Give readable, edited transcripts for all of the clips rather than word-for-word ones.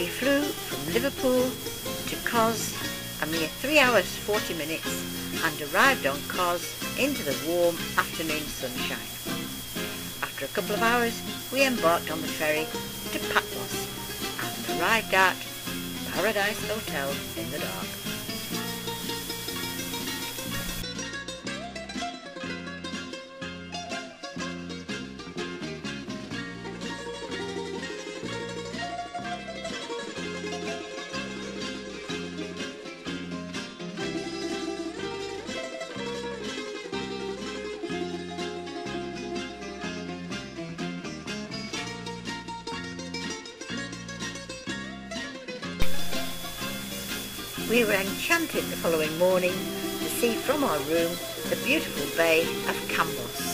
We flew from Liverpool to Kos, a mere 3 hours 40 minutes, and arrived on Kos into the warm afternoon sunshine. After a couple of hours, we embarked on the ferry to Patmos and arrived at Paradise Hotel in the dark. We were enchanted the following morning to see from our room the beautiful bay of Patmos.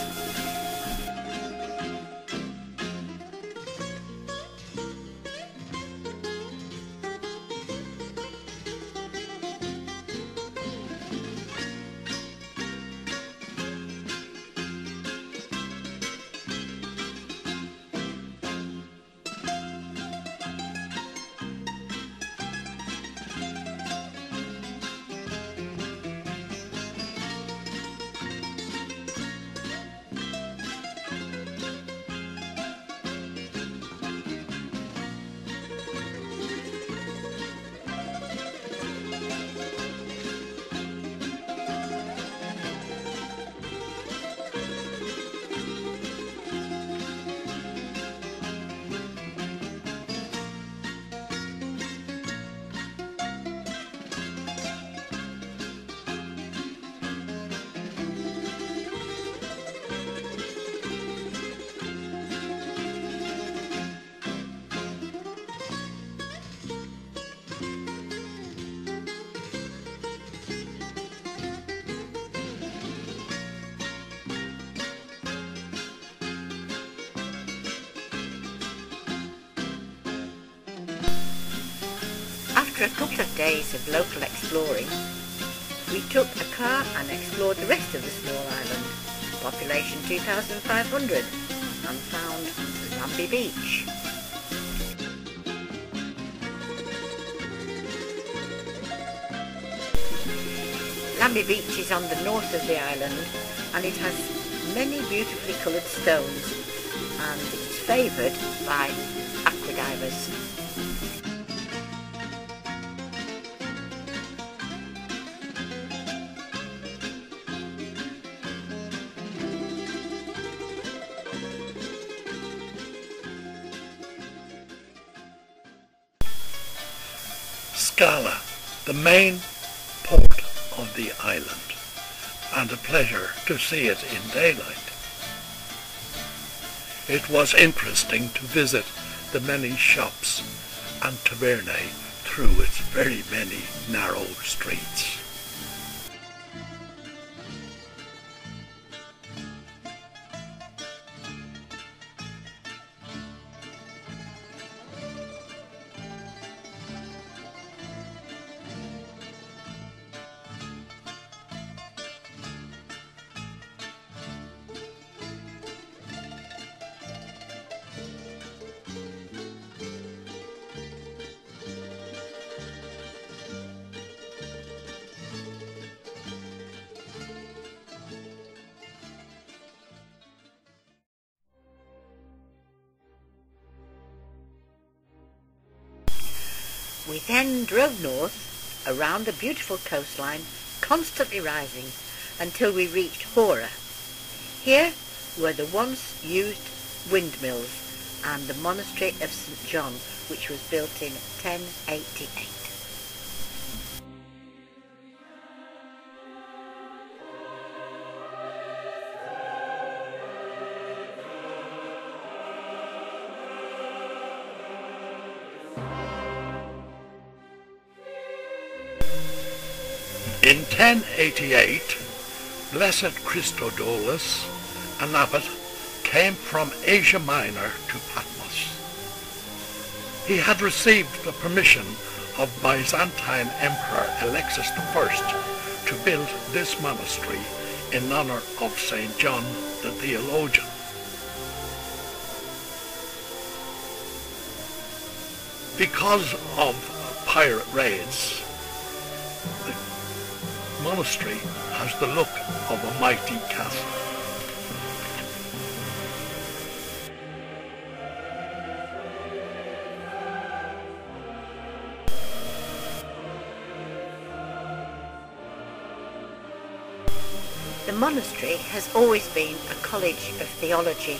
After a couple of days of local exploring, we took a car and explored the rest of the small island, population 2,500, and found Lambie Beach. Lambie Beach is on the north of the island, and it has many beautifully coloured stones, and it's favoured by aquadivers. Scala, the main port of the island, and a pleasure to see it in daylight. It was interesting to visit the many shops and tavernae through its very many narrow streets. We then drove north around a beautiful coastline, constantly rising, until we reached Hora. Here were the once used windmills and the monastery of St. John, which was built in 1088. In 1088, Blessed Christodulus, an abbot, came from Asia Minor to Patmos. He had received the permission of Byzantine Emperor Alexis I to build this monastery in honor of St. John the Theologian. Because of pirate raids, the monastery has the look of a mighty castle. The monastery has always been a college of theology,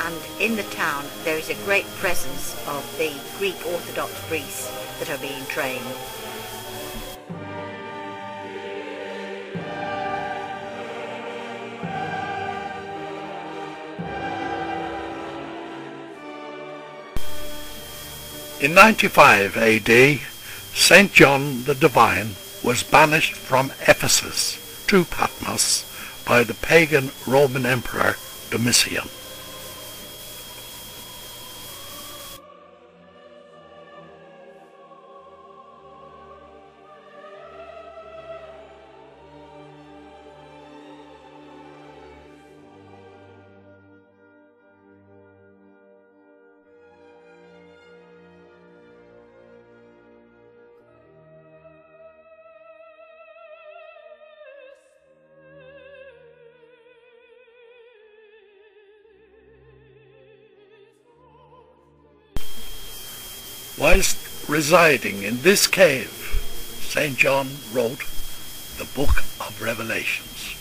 and in the town there is a great presence of the Greek Orthodox priests that are being trained. In 95 AD, St. John the Divine was banished from Ephesus to Patmos by the pagan Roman Emperor Domitian. Whilst residing in this cave, St. John wrote the Book of Revelations.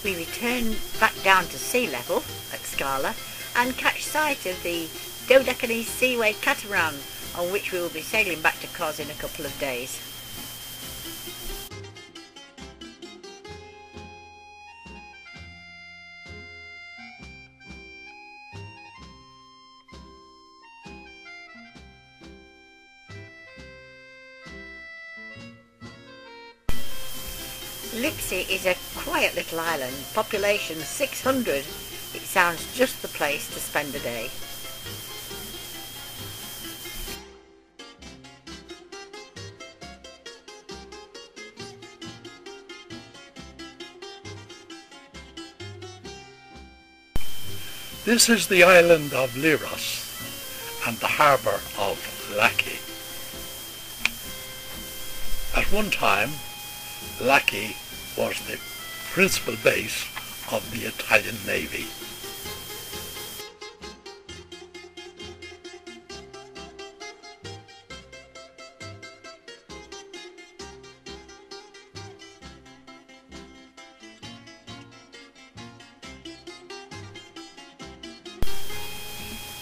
We return back down to sea level at Scala and catch sight of the Dodecanese Seaway catamaran, on which we will be sailing back to Kos in a couple of days. Lipsy is a quiet little island, population 600. It sounds just the place to spend a day. This is the island of Liros and the harbour of Laki. At one time, Laki was the principal base of the Italian Navy.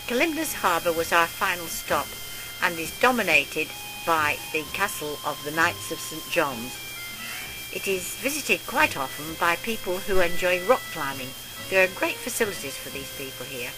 Kalymnos Harbour was our final stop and is dominated by the castle of the Knights of St. John's. It is visited quite often by people who enjoy rock climbing. There are great facilities for these people here.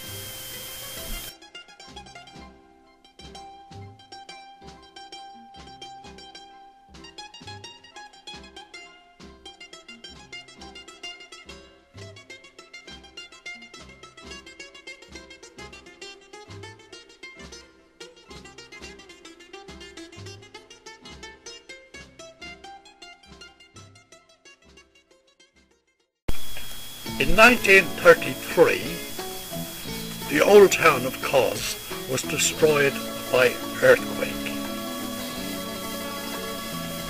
In 1933, the old town of Kos was destroyed by earthquake.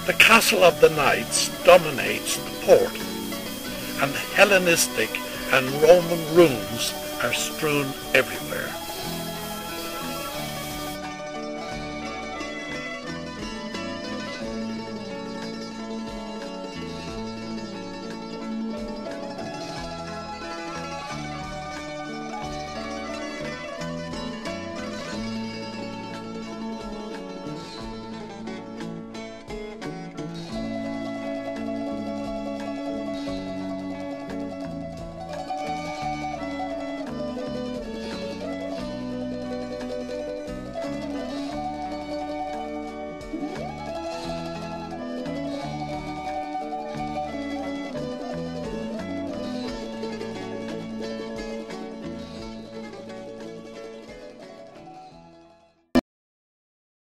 The castle of the knights dominates the port, and Hellenistic and Roman ruins are strewn everywhere.